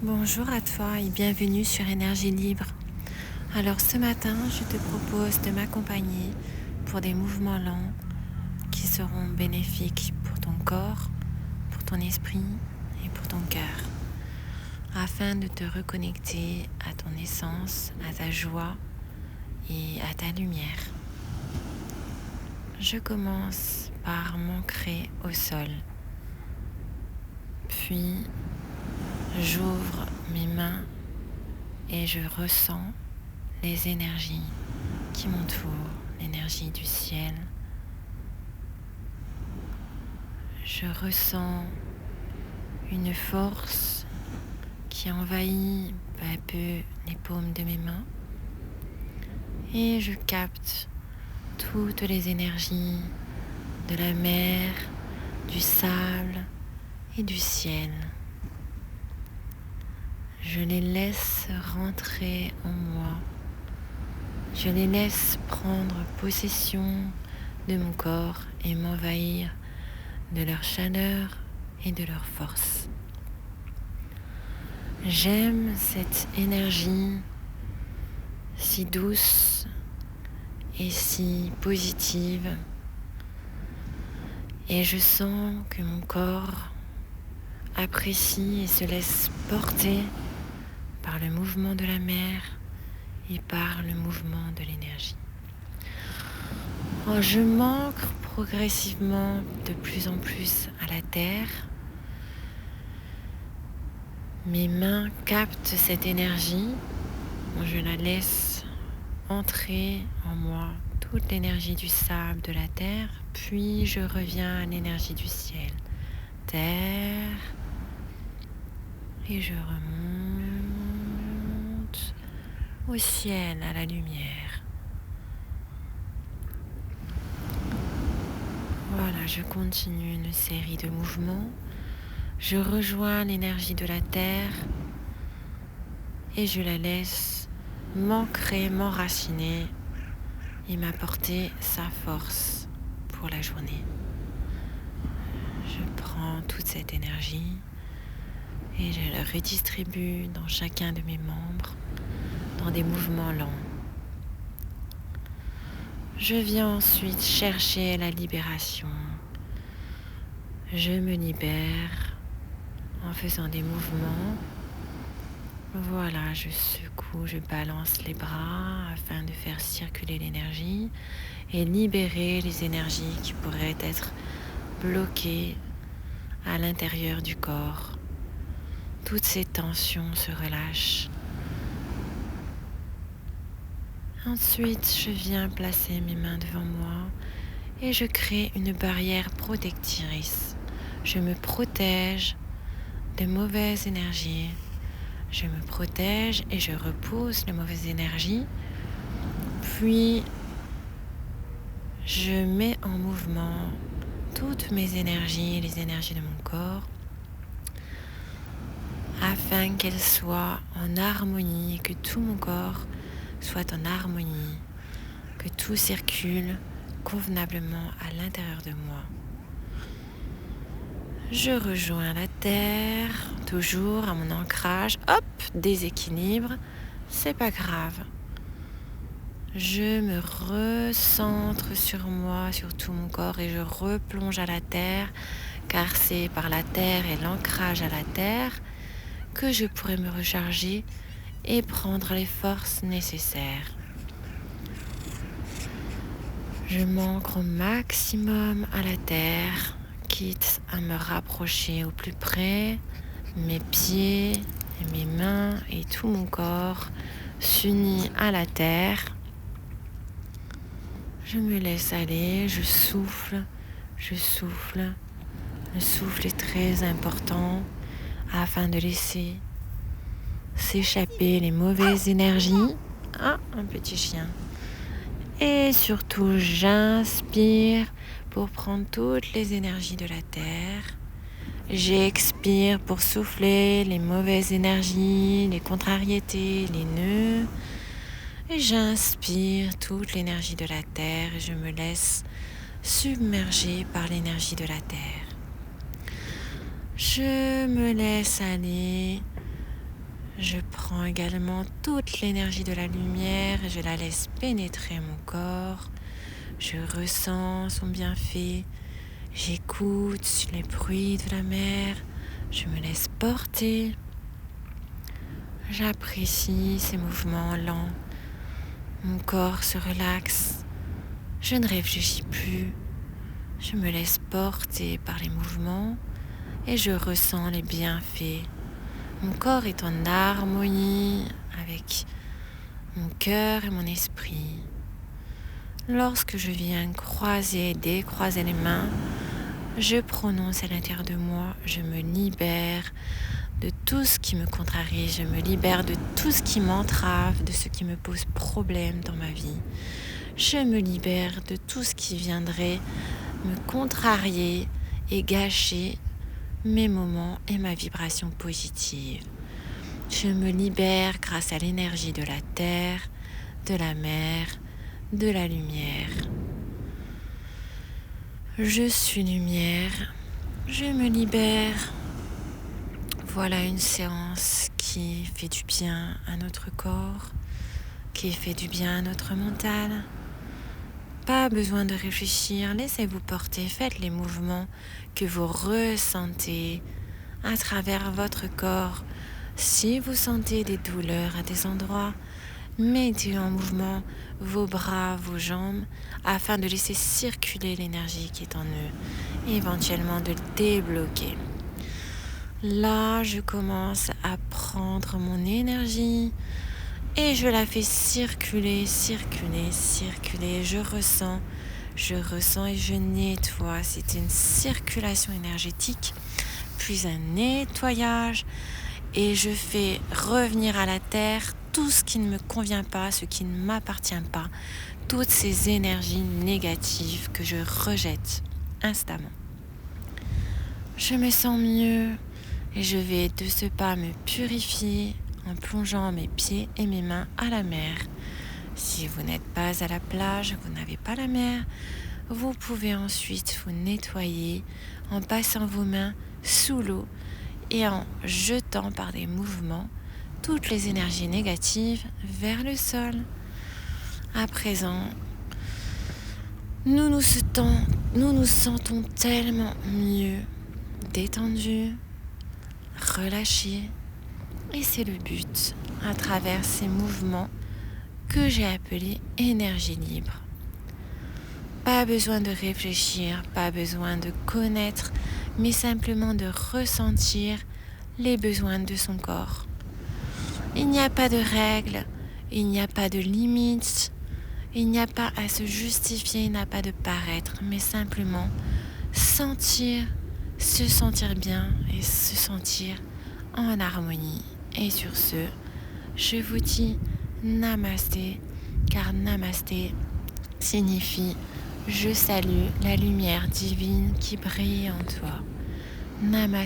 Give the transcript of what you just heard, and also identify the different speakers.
Speaker 1: Bonjour à toi et bienvenue sur Énergie Libre. Alors ce matin, je te propose de m'accompagner pour des mouvements lents qui seront bénéfiques pour ton corps, pour ton esprit et pour ton cœur, afin de te reconnecter à ton essence, à ta joie et à ta lumière. Je commence par m'ancrer au sol, puis j'ouvre mes mains et je ressens les énergies qui m'entourent, l'énergie du ciel. Je ressens une force qui envahit peu à peu les paumes de mes mains et je capte toutes les énergies de la mer, du sable et du ciel. Je les laisse rentrer en moi. Je les laisse prendre possession de mon corps et m'envahir de leur chaleur et de leur force. J'aime cette énergie si douce et si positive et je sens que mon corps apprécie et se laisse porter par le mouvement de la mer et par le mouvement de l'énergie. Je m'ancre progressivement de plus en plus à la terre. Mes mains captent cette énergie. Je la laisse entrer en moi, toute l'énergie du sable, de la terre, puis je reviens à l'énergie du ciel. Terre, et je remonte au ciel, à la lumière. Voilà, je continue une série de mouvements. Je rejoins l'énergie de la terre et je la laisse m'ancrer, m'enraciner et m'apporter sa force pour la journée. Je prends toute cette énergie et je la redistribue dans chacun de mes membres dans des mouvements lents. Je viens ensuite chercher la libération. Je me libère en faisant des mouvements. Voilà, je secoue, je balance les bras afin de faire circuler l'énergie et libérer les énergies qui pourraient être bloquées à l'intérieur du corps. Toutes ces tensions se relâchent. Ensuite, je viens placer mes mains devant moi et je crée une barrière protectrice. Je me protège des mauvaises énergies. Je me protège et je repousse les mauvaises énergies. Puis, je mets en mouvement toutes mes énergies, les énergies de mon corps, afin qu'elles soient en harmonie, que tout mon corps soit en harmonie, que tout circule convenablement à l'intérieur de moi. Je rejoins la terre, toujours à mon ancrage. Hop, déséquilibre, c'est pas grave. Je me recentre sur moi, sur tout mon corps et je replonge à la terre, car c'est par la terre et l'ancrage à la terre que je pourrai me recharger et prendre les forces nécessaires. Je m'ancre au maximum à la terre, quitte à me rapprocher au plus près. Mes pieds, mes mains et tout mon corps s'unissent à la terre. Je me laisse aller, je souffle. Le souffle est très important afin de laisser s'échapper les mauvaises énergies. Ah, un petit chien. Et surtout, j'inspire pour prendre toutes les énergies de la terre. J'expire pour souffler les mauvaises énergies, les contrariétés, les nœuds. Et j'inspire toute l'énergie de la terre et je me laisse submerger par l'énergie de la terre. Je me laisse aller Je prends également toute l'énergie de la lumière et je la laisse pénétrer mon corps. Je ressens son bienfait. J'écoute les bruits de la mer. Je me laisse porter. J'apprécie ces mouvements lents. Mon corps se relaxe. Je ne réfléchis plus. Je me laisse porter par les mouvements et je ressens les bienfaits. Mon corps est en harmonie avec mon cœur et mon esprit. Lorsque je viens croiser et décroiser les mains, je prononce à l'intérieur de moi, je me libère de tout ce qui me contrarie, je me libère de tout ce qui m'entrave, de ce qui me pose problème dans ma vie. Je me libère de tout ce qui viendrait me contrarier et gâcher mes moments et ma vibration positive. Je me libère grâce à l'énergie de la terre, de la mer, de la lumière. Je suis lumière, je me libère. Voilà une séance qui fait du bien à notre corps, qui fait du bien à notre mental. Pas besoin de réfléchir, laissez-vous porter, faites les mouvements que vous ressentez à travers votre corps. Si vous sentez des douleurs à des endroits, mettez en mouvement vos bras, vos jambes, afin de laisser circuler l'énergie qui est en eux, et éventuellement de le débloquer. Là, je commence à prendre mon énergie et je la fais circuler. Je ressens et je nettoie. C'est une circulation énergétique, puis un nettoyage. Et je fais revenir à la terre tout ce qui ne me convient pas, ce qui ne m'appartient pas, toutes ces énergies négatives que je rejette instamment. Je me sens mieux et je vais de ce pas me purifier en plongeant mes pieds et mes mains à la mer. Si vous n'êtes pas à la plage, vous n'avez pas la mer, vous pouvez ensuite vous nettoyer en passant vos mains sous l'eau et en jetant par des mouvements toutes les énergies négatives vers le sol. À présent, nous nous sentons tellement mieux, détendus, relâchés. Et c'est le but à travers ces mouvements que j'ai appelés énergie libre. Pas besoin de réfléchir, pas besoin de connaître, mais simplement de ressentir les besoins de son corps. Il n'y a pas de règles, il n'y a pas de limites, il n'y a pas à se justifier, il n'y a pas de paraître, mais simplement sentir, se sentir bien et se sentir en harmonie. Et sur ce, je vous dis Namasté, car Namasté signifie je salue la lumière divine qui brille en toi. Namasté.